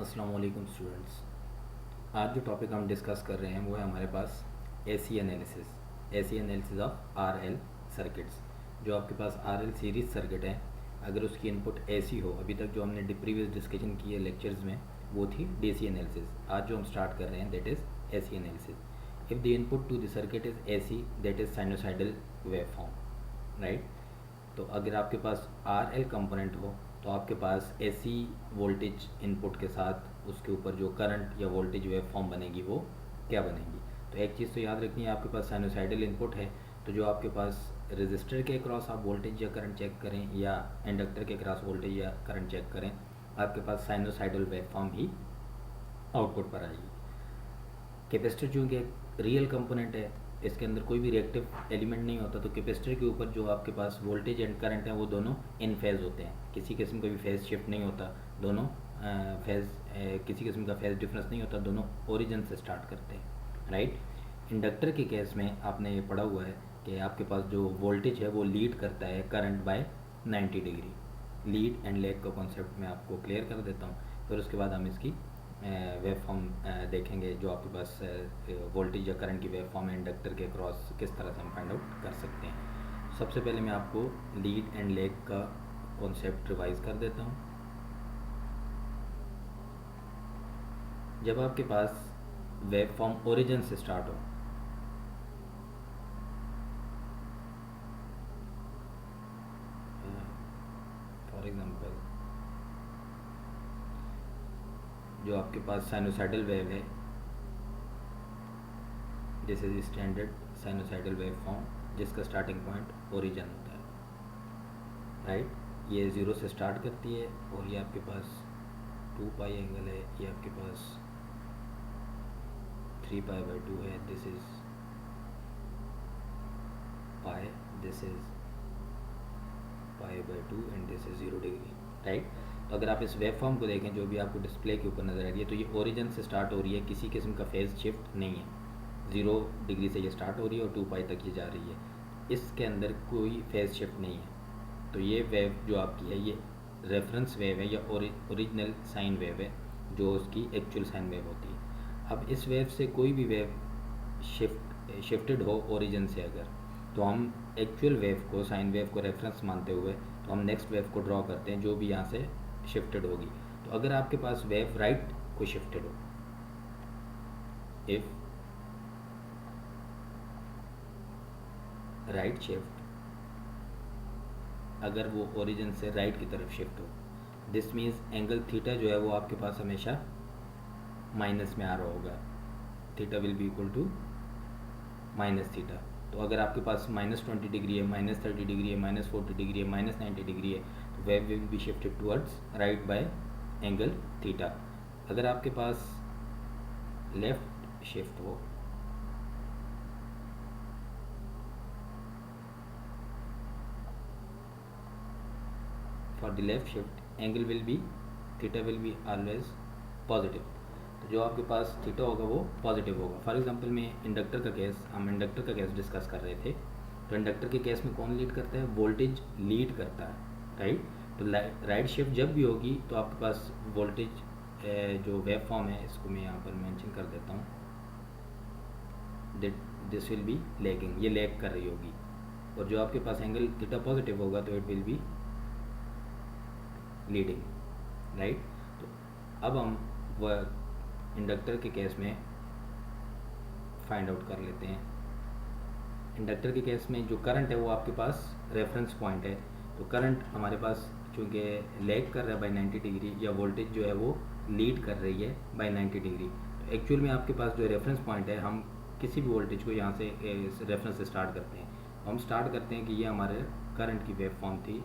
अस्सलाम वालेकुम स्टूडेंट्स। आज जो टॉपिक हम डिस्कस कर रहे हैं वो है हमारे पास AC analysis of RL circuits. जो आपके पास आरएल सीरीज सर्किट है, अगर उसकी इनपुट एसी हो, अभी तक जो हमने प्रीवियस डिस्कशन की है लेक्चर्स में वो थी डीसी एनालिसिस। आज जो हम स्टार्ट कर रहे हैं that is AC analysis. If the input to the circuit is AC that is sinusoidal wave form, right. तो अगर आपके पास आर एल कंपोनेंट हो तो आपके पास एसी वोल्टेज इनपुट के साथ उसके ऊपर जो करंट या वोल्टेज वेव फॉर्म बनेगी वो क्या बनेगी। तो एक चीज़ तो याद रखनी है, आपके पास साइनोसाइडल इनपुट है तो जो आपके पास रेजिस्टर के क्रॉस आप वोल्टेज या करंट चेक करें या इंडक्टर के क्रॉस वोल्टेज या करंट चेक करें, आपके पास साइनोसाइडल वेव फॉर्म ही आउटपुट पर आएगी। कैपेसिटर चूँकि एक रियल कंपोनेंट है, इसके अंदर कोई भी रिएक्टिव एलिमेंट नहीं होता, तो कैपेसिटर के ऊपर जो आपके पास वोल्टेज एंड करंट है वो दोनों इन फेज़ होते हैं, किसी किस्म का भी फेज़ शिफ्ट नहीं होता, दोनों फेज़ किसी किस्म का फेज़ डिफरेंस नहीं होता, दोनों ओरिजिन से स्टार्ट करते हैं, राइट। इंडक्टर के केस में आपने ये पढ़ा हुआ है कि आपके पास जो वोल्टेज है वो लीड करता है current by 90 degree. Lead and lag का कॉन्सेप्ट मैं आपको क्लियर कर देता हूँ, फिर उसके बाद हम इसकी वेव फॉर्म देखेंगे। जो आपके पास वोल्टेज या करंट की वेव फॉर्म है इंडक्टर के क्रॉस, किस तरह से हम फाइंड आउट कर सकते हैं। सबसे पहले मैं आपको लीड एंड लैग का कॉन्सेप्ट रिवाइज कर देता हूँ। जब आपके पास वेव फॉर्म ओरिजिन से स्टार्ट हो, फॉर एग्जांपल जो आपके पास साइनोसाइडल वेव है, this is standard sinusoidal wave form जिसका स्टार्टिंग पॉइंट ओरिजिन होता है, राइट। ये ज़ीरो से स्टार्ट करती है और ये आपके पास 2 पाई एंगल है, ये आपके पास 3 पाई बाई 2 है, this is pi, this is pi by 2 and this is 0 degree, right. तो अगर आप इस वेव फॉर्म को देखें जो भी आपको डिस्प्ले के ऊपर नज़र आ रही है, तो ये ओरिजिन से स्टार्ट हो रही है, किसी किस्म का फेज़ शिफ्ट नहीं है, 0 डिग्री से ये स्टार्ट हो रही है और 2 पाई तक ये जा रही है, इसके अंदर कोई फेज़ शिफ्ट नहीं है। तो ये वेव जो आपकी है ये रेफरेंस वेव है या ओरिजिनल साइन वेव है, जो उसकी एक्चुअल साइन वेव होती है। अब इस वेव से कोई भी वेव शिफ्टेड हो ओरिजिन से अगर, तो हम एक्चुअल वेव को, साइन वेव को रेफरेंस मानते हुए तो हम नेक्स्ट वेव को ड्रॉ करते हैं जो भी यहाँ से शिफ्टेड होगी। तो अगर आपके पास वेव राइट को शिफ्टेड हो, इफ राइट शिफ्ट, अगर वो ओरिजिन से राइट की तरफ शिफ्ट हो, दिस मीन्स एंगल थीटा जो है वो आपके पास हमेशा माइनस में आ रहा होगा, theta will be equal to minus theta. तो अगर आपके पास -20 डिग्री है, -30 डिग्री है, -40 डिग्री है, -90 डिग्री है, तो wave will be shifted towards right bye angle theta. अगर आपके पास लेफ्ट शिफ्ट हो, for the left shift angle will be, theta will be always positive. तो जो आपके पास थीटा होगा वो पॉजिटिव होगा। फॉर एग्जांपल में इंडक्टर का केस, हम इंडक्टर का केस डिस्कस कर रहे थे, तो इंडक्टर के केस में कौन लीड करता है, वोल्टेज लीड करता है, राइट। तो राइट शिफ्ट जब भी होगी तो आपके पास वोल्टेज जो वेव फॉर्म है, इसको मैं यहाँ पर मेंशन कर देता हूँ, दिस विल बी लैगिंग, ये लैग कर रही होगी। और जो आपके पास एंगल थीटा पॉजिटिव होगा तो it will be leading, right. तो अब हम वह इंडक्टर के केस में फाइंड आउट कर लेते हैं। इंडक्टर के केस में जो करंट है वो आपके पास रेफरेंस पॉइंट है, तो करंट हमारे पास चूँकि लैग कर रहा है बाय 90 डिग्री, या वोल्टेज जो है वो लीड कर रही है बाय 90 डिग्री। तो एक्चुअल में आपके पास जो रेफरेंस पॉइंट है, हम किसी भी वोल्टेज को यहाँ से रेफरेंस से स्टार्ट करते हैं, हम स्टार्ट करते हैं कि ये हमारे करंट की वेव फॉर्म थी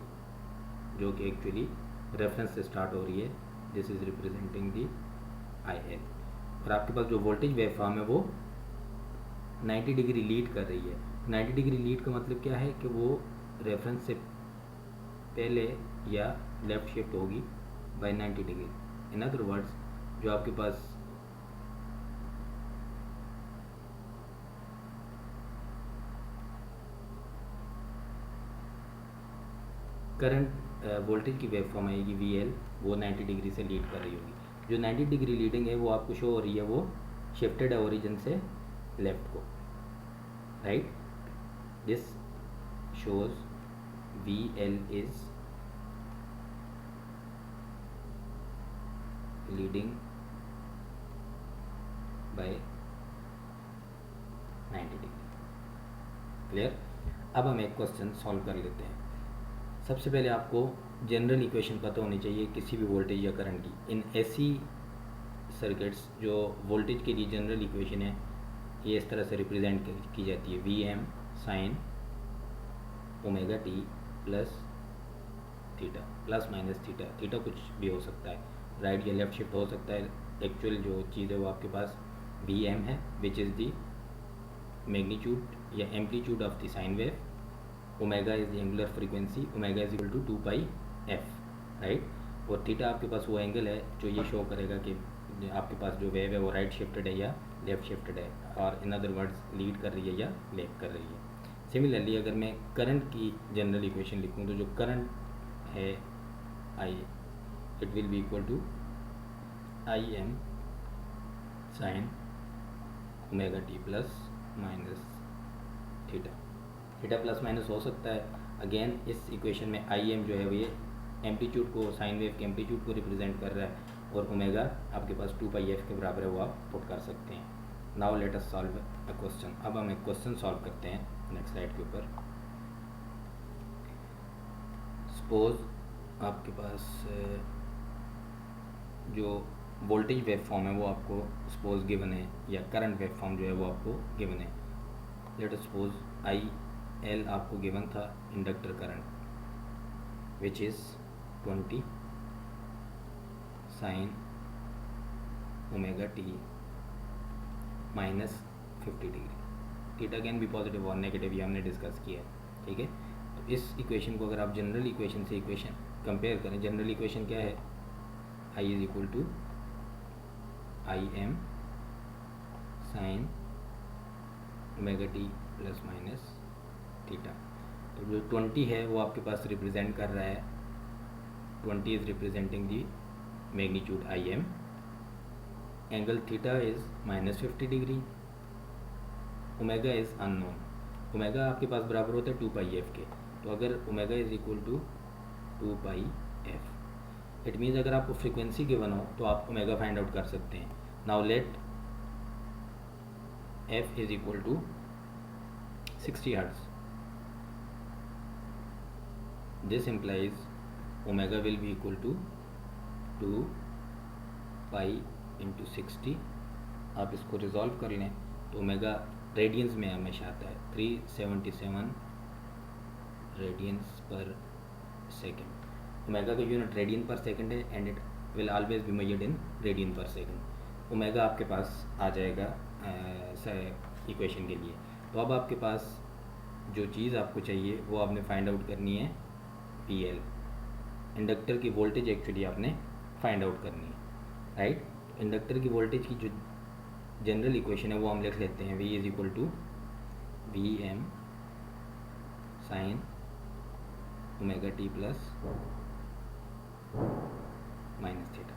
जो कि एक्चुअली रेफरेंस से स्टार्ट हो रही है, this is representing the I L. और आपके पास जो वोल्टेज वेव फॉर्म है वो 90 डिग्री लीड कर रही है। 90 डिग्री लीड का मतलब क्या है कि वो रेफरेंस से पहले या लेफ्ट शिफ्ट होगी by 90 degree. In other words जो आपके पास करंट वोल्टेज की वेव फॉर्म आएगी वी एल, वो 90 डिग्री से लीड कर रही होगी। जो 90 डिग्री लीडिंग है वो आपको शो हो रही है, वो शिफ्टेड है ओरिजिन से लेफ्ट को, right. This shows VL is leading by 90 degree. Clear. अब हम एक क्वेश्चन सॉल्व कर लेते हैं। सबसे पहले आपको जनरल इक्वेशन पता होनी चाहिए किसी भी वोल्टेज या करंट की। इन AC सर्किट्स जो वोल्टेज के लिए जनरल इक्वेशन है, ये इस तरह से रिप्रेजेंट की जाती है, VM sine omega t plus theta, plus minus theta. Theta कुछ भी हो सकता है, राइट या लेफ्ट शिफ्ट हो सकता है। एक्चुअल जो चीज़ है वो आपके पास VM है, विच इज़ दी मैग्नीट्यूड या amplitude of the sine wave. Omega is the angular frequency, omega is equal to 2πf, right. और थीटा आपके पास वो एंगल है जो ये शो करेगा कि आपके पास जो वेव है वो राइट शिफ्टेड है या लेफ्ट शिफ्टेड है, और इन अदर वर्ड्स लीड कर रही है या लेफ्ट कर रही है। सिमिलरली अगर मैं करंट की जनरल इक्वेशन लिखूँ तो जो करंट है I, it will be equal to IM sine omega t plus minus theta. Theta plus minus हो सकता है। अगेन इस इक्वेशन में IM जो है वो ये एम्पलीट्यूड को, साइन वेव के एम्पलीट्यूड को रिप्रेजेंट कर रहा है, और ओमेगा आपके पास 2πf के बराबर है, वो आप पुट कर सकते हैं। Now let us solve a question. अब हम एक क्वेश्चन सॉल्व करते हैं नेक्स्ट स्लाइड के ऊपर। सपोज आपके पास जो वोल्टेज वेव फॉर्म है वो आपको सपोज गिवन है, या करंट वेव फॉर्म जो है वो आपको गिवन है। लेट अस सपोज IL आपको गिवन था inductor current which is 20 sign omega T minus 50 degree. Theta can भी पॉजिटिव और नेगेटिव, ये हमने डिस्कस किया है, ठीक है। तो इस इक्वेशन को अगर आप जनरल इक्वेशन से इक्वेशन कंपेयर करें, जनरल इक्वेशन क्या है, I is equal to IM sine omega t plus minus theta. तो जो 20 है वो आपके पास रिप्रेजेंट कर रहा है, 20 is representing the magnitude IM, angle theta is minus 50 degree, omega is unknown. Omega आपके पास बराबर होता है 2πf के, तो अगर omega is equal to 2πf, it means अगर आपको फ्रीक्वेंसी गिवन हो तो आप ओमेगा फाइंड आउट कर सकते हैं। Now let f is equal to 60 hertz, this implies omega will be equal to 2π into 60। आप इसको रिजॉल्व कर लें तो ओमेगा रेडियंस में हमेशा आता है 377 रेडियंस पर सेकेंड। ओमेगा का यूनिट रेडियन पर सेकेंड है, and it will always be measured in radian पर सेकेंड। ओमेगा आपके पास आ जाएगा इक्वेशन के लिए। तो अब आपके पास जो चीज़ आपको चाहिए वो आपने फाइंड आउट करनी है PL, इंडक्टर की वोल्टेज एक्चुअली आपने फाइंड आउट करनी है, राइट। इंडक्टर की वोल्टेज की जो जनरल इक्वेशन है वो हम लिख लेते हैं, V is equal to VM sine omega t plus minus theta.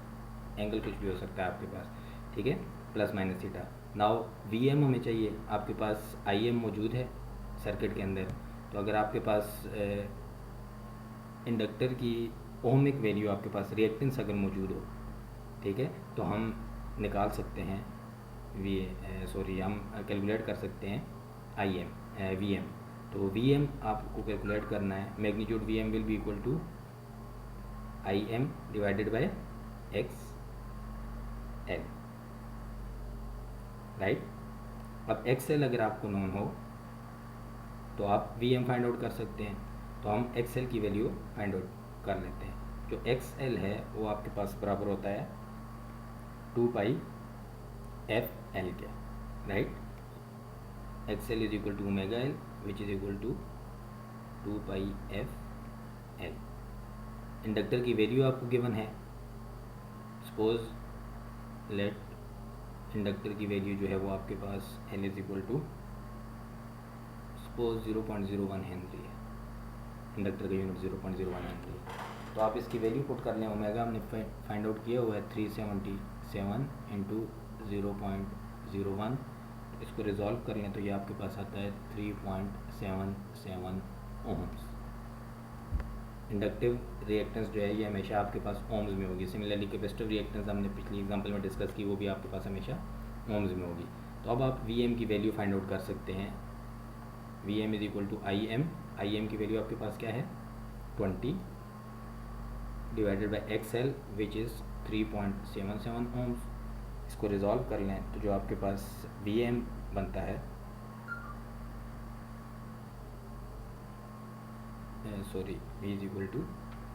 Angle कुछ भी हो सकता है आपके पास, ठीक है, plus minus theta. Now VM हमें चाहिए, आपके पास IM मौजूद है सर्किट के अंदर। तो अगर आपके पास इंडक्टर की ओहमिक वैल्यू, आपके पास रिएक्टेंस अगर मौजूद हो, ठीक है, तो हम निकाल सकते हैं हम कैलकुलेट कर सकते हैं VM। तो VM आपको कैलकुलेट करना है, magnitude VM will be equal to IM divided by XL, right. अब XL अगर आपको नोन हो तो आप VM फाइंड आउट कर सकते हैं। तो हम XL की वैल्यू फाइंड आउट कर लेते हैं। जो XL है वो आपके पास बराबर होता है 2πfL के, right. XL is equal to omega L which is equal to 2πfL। Inductor की वैल्यू आपको गिवन है, सपोज लेट इंडक्टर की वैल्यू जो है वो आपके पास L is equal to suppose 0.01 henry है, इंडक्टर का यूनिट 0.01 हेनरी। तो आप इसकी वैल्यू पुट कर लें। ओमेगा हमने फाइंड आउट किया हुआ है 377 इंटू 0.01। इसको रिजॉल्व कर लें तो ये आपके पास आता है 3.77 ओम्स। इंडक्टिव रिएक्टेंस जो है ये हमेशा आपके पास ओम्स में होगी। सिमिलरली कैपेसिटिव रिएक्टेंस हमने पिछली एग्जांपल में डिस्कस की, वो भी आपके पास हमेशा ओम्स में होगी। तो अब आप वी एम की वैल्यू फाइंड आउट कर सकते हैं। V M is equal to I M की वैल्यू आपके पास क्या है 20 divided by X L which is 3.77 ohms. इसको रिजॉल्व कर लें तो जो आपके पास वी एम बनता है, sorry V is equal to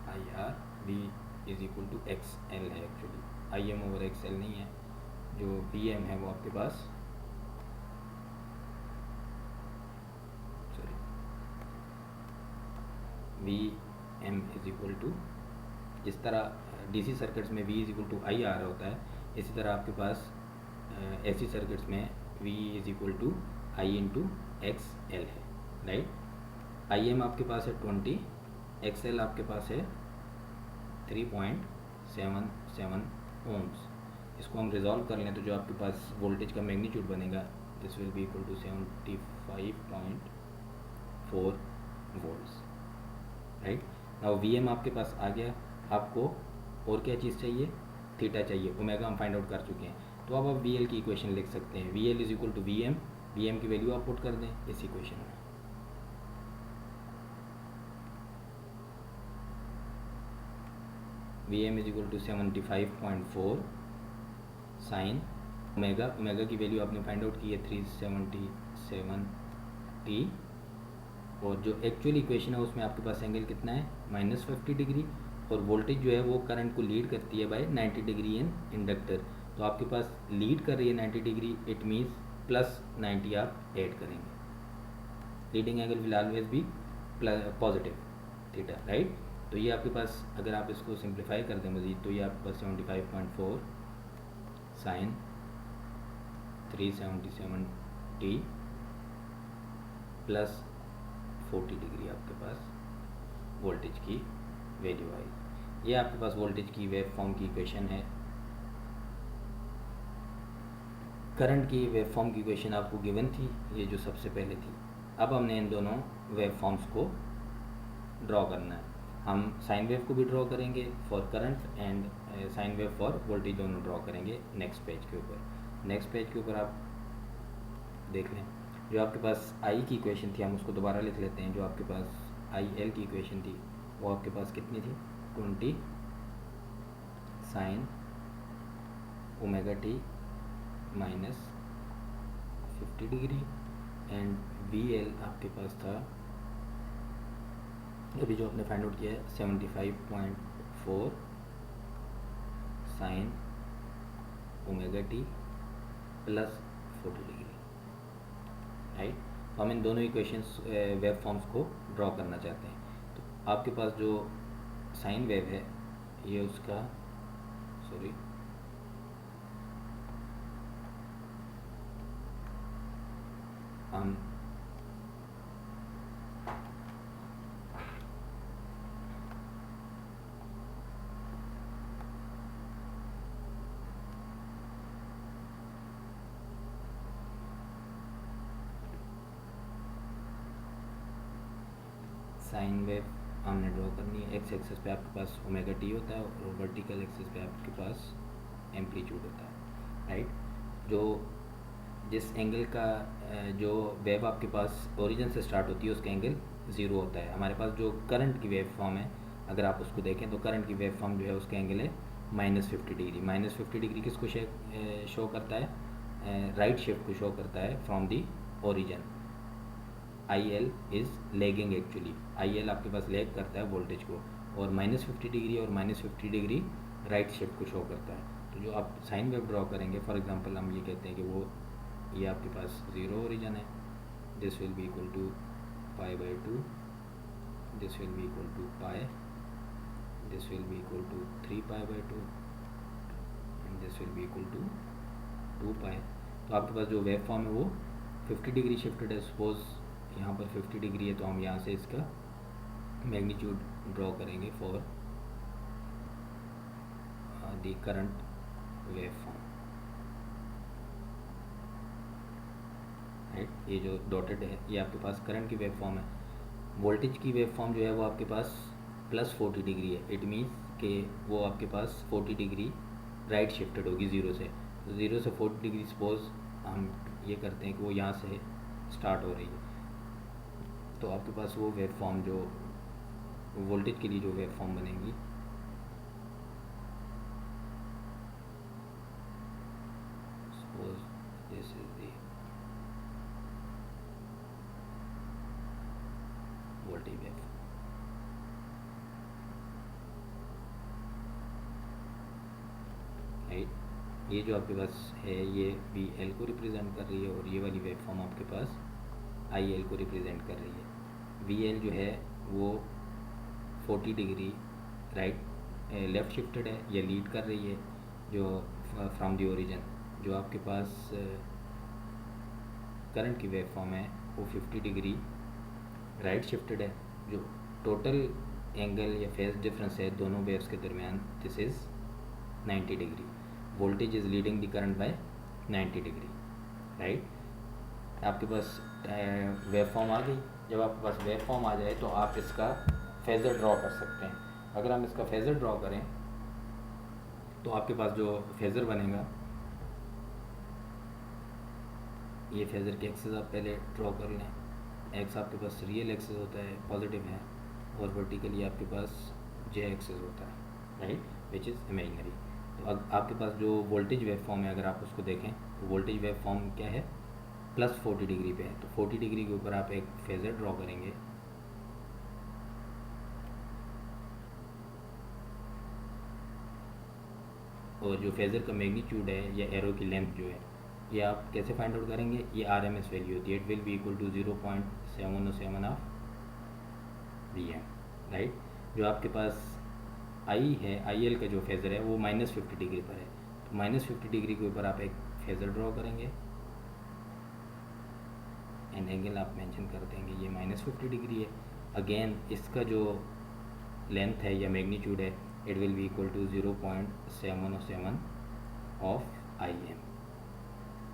I R, V is equal to X L है actually, I M over X L नहीं है। जो वी एम है वो आपके पास V M is equal to, जिस तरह डीसी सर्किट्स में V is equal to I R होता है, इसी तरह आपके पास एसी सर्किट्स में V is equal to I into X L है, राइट। आई एम आपके पास है 20, एक्स एल आपके पास है 3.77 ओम्स। इसको हम रिजॉल्व कर लें तो जो आपके पास वोल्टेज का मैग्नीट्यूड बनेगा this will be equal to 75.4 volts, right. Now V M आपके पास आ गया। आपको और क्या चीज़ चाहिए, थीटा चाहिए। ओमेगा हम फाइंड आउट कर चुके हैं। तो अब आप वी एल की इक्वेशन लिख सकते हैं। V L is equal to V M की वैल्यू आप पुट कर दें इस इक्वेशन में। V M is equal to 75.4 sine omega की वैल्यू आपने फाइंड आउट की है 377 टी, और जो एक्चुअल इक्वेशन है उसमें आपके पास एंगल कितना है -50 डिग्री, और वोल्टेज जो है वो करंट को लीड करती है बाय 90 डिग्री इन इंडक्टर। तो आपके पास लीड कर रही है 90 डिग्री, इट मीन्स प्लस 90 आप ऐड करेंगे। Leading angle will always be positive theta, right. तो ये आपके पास अगर आप इसको सिंप्लीफाई कर दें मज़ीद तो ये आपके पास 75.4 साइन 377 टी प्लस 40 डिग्री आपके पास वोल्टेज की वैल्यू आई। ये आपके पास वोल्टेज की वेव फॉर्म की इक्वेशन है। करंट की वेव फॉर्म की इक्वेशन आपको गिवन थी, ये जो सबसे पहले थी। अब हमने इन दोनों वेव फॉर्म्स को ड्रॉ करना है। हम साइन वेव को भी ड्रॉ करेंगे for current and sine wave for voltage, दोनों ड्रॉ करेंगे नेक्स्ट पेज के ऊपर। नेक्स्ट पेज के ऊपर आप देख लें जो आपके पास आई की इक्वेशन थी, हम उसको दोबारा लिख लेते हैं। जो आपके पास आई एल की इक्वेशन थी वो आपके पास कितनी थी 20 sign omega T minus 50 degree, and V L आपके पास था अभी जो आपने फाइंड आउट किया है 75.4 sine omega t plus 40 degree, right. तो हम इन दोनों इक्वेशंस वेव फॉर्म्स को ड्रॉ करना चाहते हैं। तो आपके पास जो साइन वेव है ये उसका हम साइन वेव हमने ड्रॉ करनी है। एक्स एक्सिस पे आपके पास ओमेगा टी होता है और वर्टिकल एक्सिस पे आपके पास एम्पलीट्यूड होता है, राइट। जो जिस एंगल का जो वेव आपके पास ओरिजिन से स्टार्ट होती है उसका एंगल 0 होता है। हमारे पास जो करंट की वेव फॉर्म है अगर आप उसको देखें तो करंट की वेव फॉर्म जो है उसका एंगल है -50 डिग्री। -50 डिग्री किसको शो करता है, राइट शिफ्ट को शो करता है from the origin. I L is lagging actually, I L आपके पास लेग करता है वोल्टेज को, और -50 डिग्री और -50 डिग्री राइट शिफ्ट को शो करता है। तो जो आप साइन वेव ड्रॉ करेंगे फॉर एग्जांपल हम ये कहते हैं कि वो ये आपके पास 0 ओरिजिन है, this will be equal to π/2, this will be equal to pi, this will be equal to 3π/2 and this will be equal to 2π। तो आपके पास जो वेव फॉर्म है वो 50 डिग्री शिफ्टेड है। सपोज यहाँ पर 50 डिग्री है तो हम यहाँ से इसका मैग्नीट्यूड ड्रॉ करेंगे for the current wave form, right. ये जो डॉटेड है ये आपके पास करंट की वेव फॉर्म है। वोल्टेज की वेव फॉर्म जो है वो आपके पास +40 डिग्री है। इट मीन्स कि वो आपके पास 40 डिग्री राइट शिफ्टेड होगी ज़ीरो से। तो ज़ीरो से 40 डिग्री सपोज हम ये करते हैं कि वो यहाँ से स्टार्ट हो रही है, तो आपके पास वो वेव फॉर्म जो वोल्टेज के लिए जो वेव फॉर्म बनेगी suppose this is the voltage wave, right. ये जो आपके पास है ये VL को रिप्रेजेंट कर रही है और ये वाली वेव फॉर्म आपके पास IL को रिप्रेजेंट कर रही है। VL जो है वो 40 डिग्री राइट लेफ़्ट शिफ्टेड है या लीड कर रही है जो फ्रॉम द ओरिजिन। जो आपके पास करंट की वेव फॉर्म है वो 50 डिग्री राइट शिफ्टेड है। जो टोटल एंगल या फेज डिफरेंस है दोनों वेव्स के दरमियान this is 90 degree. Voltage is leading the current by 90 degree, right. आपके पास वेव फॉर्म आ गई। जब आपके पास वेव फॉर्म आ जाए तो आप इसका फेज़र ड्रॉ कर सकते हैं। अगर हम इसका फेज़र ड्रॉ करें तो आपके पास जो फेज़र बनेगा, ये फेज़र के एक्सेस आप पहले ड्रॉ कर लें। एक्स आपके पास रियल एक्सेस होता है, पॉजिटिव है, और वर्टिकली आपके पास जे एक्सेस होता है, राइट, विच इज़ इमेजिनरी। तो आपके पास जो वोल्टेज वेव फॉर्म है अगर आप उसको देखें तो वोल्टेज वेव फॉर्म क्या है, +40 डिग्री पे है। तो 40 डिग्री के ऊपर आप एक फेज़र ड्रॉ करेंगे, और जो फेज़र का मैग्नीट्यूड है या एरो की लेंथ जो है ये आप कैसे फाइंड आउट करेंगे, ये RMS वैल्यू होती है। It will be equal to 0.707 of VM, right. जो आपके पास I है, IL का जो फेज़र है वो -50 डिग्री पर है। तो -50 डिग्री के ऊपर आप एक फेज़र ड्रॉ करेंगे एंड एंगल आप मेंशन कर देंगे, ये -50 डिग्री है। अगेन इसका जो लेंथ है या मैग्नीट्यूड है it will be equal to 0.707 of IM।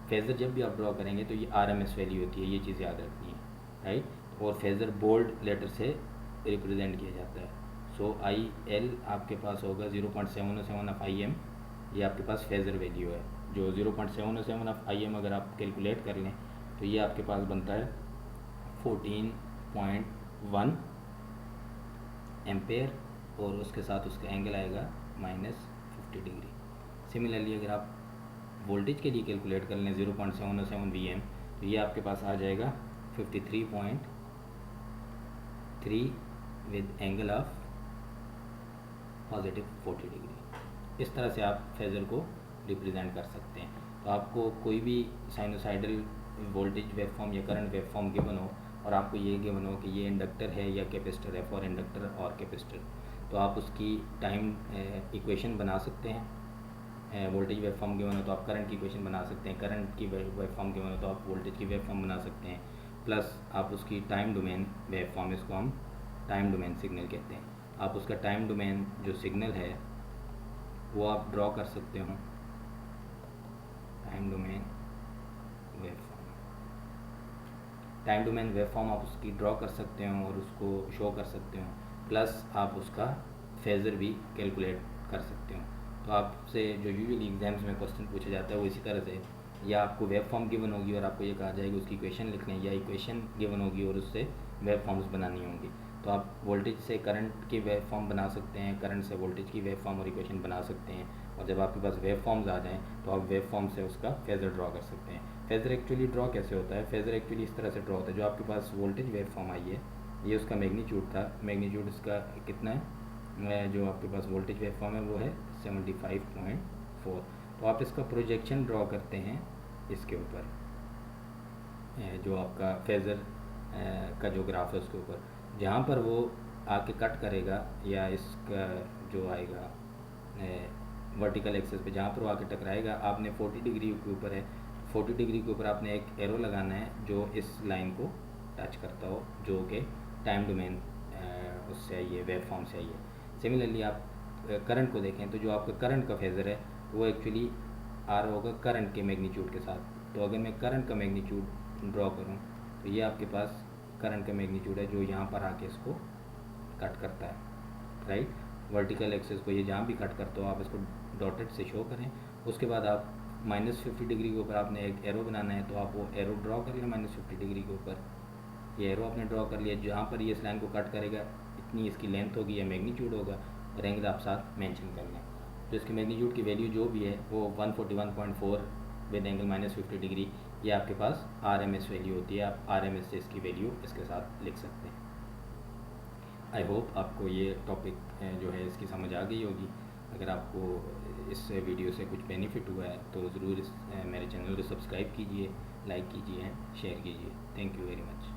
Phasor जब भी आप ड्रॉ करेंगे तो ये RMS वैल्यू होती है, ये चीज़ याद रखनी है, राइट। और फेज़र बोल्ड लेटर से रिप्रेजेंट किया जाता है। सो IL आपके पास होगा 0.707 ऑफ IM, ये आपके पास फेज़र वैल्यू है। जो 0.707 ऑफ IM अगर आप कैलकुलेट कर लें तो ये आपके पास बनता है 14.1 एम्पेयर, और उसके साथ उसका एंगल आएगा -50 डिग्री। सिमिलरली अगर आप वोल्टेज के लिए कैलकुलेट कर लें 0.707 VM तो ये आपके पास आ जाएगा 53.3 विद एंगल ऑफ +40 डिग्री। इस तरह से आप फेज़र को रिप्रेजेंट कर सकते हैं। तो आपको कोई भी साइनोसाइडल वोल्टेज वेव फॉर्म या करंट वेव फॉर्म गिवन हो और आपको ये गिवन हो कि ये इंडक्टर है या कैपेसिटर है, फॉर इंडक्टर और कैपेसिटर, तो आप उसकी टाइम इक्वेशन बना सकते हैं। वोल्टेज वेव फॉर्म गिवन हो तो आप करंट की इक्वेशन बना सकते हैं, करंट की वेव फॉर्म गिवन हो तो आप वोल्टेज की वेव फॉर्म बना सकते हैं, प्लस आप उसकी टाइम डोमेन वेव फॉर्म, इसको हम टाइम डोमेन सिग्नल कहते हैं, आप उसका टाइम डोमेन जो सिग्नल है वो आप ड्रॉ कर सकते हो। Time domain wave form, time domain wave form आप उसकी ड्रॉ कर सकते हो और उसको शो कर सकते हो, प्लस आप उसका फेज़र भी कैलकुलेट कर सकते हो। तो आपसे जो यूजुअली एग्जाम्स में क्वेश्चन पूछा जाता है वो इसी तरह से, या आपको वेव फॉर्म गिवन होगी और आपको ये कहा जाएगा उसकी इक्वेशन लिख लें, या इक्वेशन गिवन होगी और उससे वेव फॉर्म्स बनानी होंगी। तो आप वोल्टेज से करंट की वेव फॉर्म बना सकते हैं, करंट से वोल्टेज की वेव फॉर्म और इक्वेशन बना सकते हैं, और जब आपके पास वेव फॉर्म्स आ जाएँ तो आप वेव फॉर्म से उसका फेज़र ड्रॉ कर सकते हैं। फेज़र एक्चुअली ड्रॉ कैसे होता है, फेज़र एक्चुअली इस तरह से ड्रॉ होता है, जो आपके पास वोल्टेज वेव फॉर्म आई है ये उसका मैग्नीट्यूड था, मैग्नीट्यूड इसका कितना है, जो आपके पास वोल्टेज वेव फॉर्म है वो है 75.4। तो आप इसका प्रोजेक्शन ड्रॉ करते हैं इसके ऊपर, जो आपका फेज़र का जो ग्राफ है उसके ऊपर, जहाँ पर वो आके कट करेगा या इसका जो आएगा वर्टिकल एक्सेस पे, जहाँ पर वो आके टकराएगा, आपने 40 डिग्री के ऊपर है, 40 डिग्री के ऊपर आपने एक एरो लगाना है जो इस लाइन को टच करता हो, जो कि टाइम डोमेन उससे आई है, वेव फॉर्म से आई है। सिमिलरली आप करंट को देखें तो जो आपका करंट का फेज़र है वो एक्चुअली आ रहा होगा करंट के मैग्नीट्यूड के साथ। तो अगर मैं करंट का मैग्नीट्यूड ड्रॉ करूँ तो ये आपके पास करंट का मैग्नीट्यूड है जो यहाँ पर आके इसको कट करता है, राइट। वर्टिकल एक्सेस को ये जहाँ भी कट करता हो आप इसको डॉटेड से शो करें। उसके बाद आप -50 डिग्री के ऊपर आपने एक एरो बनाना है, तो आप वो एरो ड्रॉ कर लें -50 डिग्री के ऊपर। ये एरो आपने ड्रॉ कर लिया, जहाँ पर ये इस लाइन को कट करेगा इतनी इसकी लेंथ होगी या मैग्नीट्यूड होगा, और एंगल आप साथ मेंशन कर लें। तो इसकी मैग्नीट्यूड की वैल्यू जो भी है वो 141.4 विद एंगल -50 डिग्री, ये आपके पास RMS वैल्यू होती है। आप RMS से इसकी वैल्यू इसके साथ लिख सकते हैं। आई होप आपको ये टॉपिक जो है इसकी समझ आ गई होगी। अगर आपको इस वीडियो से कुछ बेनिफिट हुआ है तो ज़रूर मेरे चैनल को सब्सक्राइब कीजिए, लाइक कीजिए, शेयर कीजिए। Thank you very much.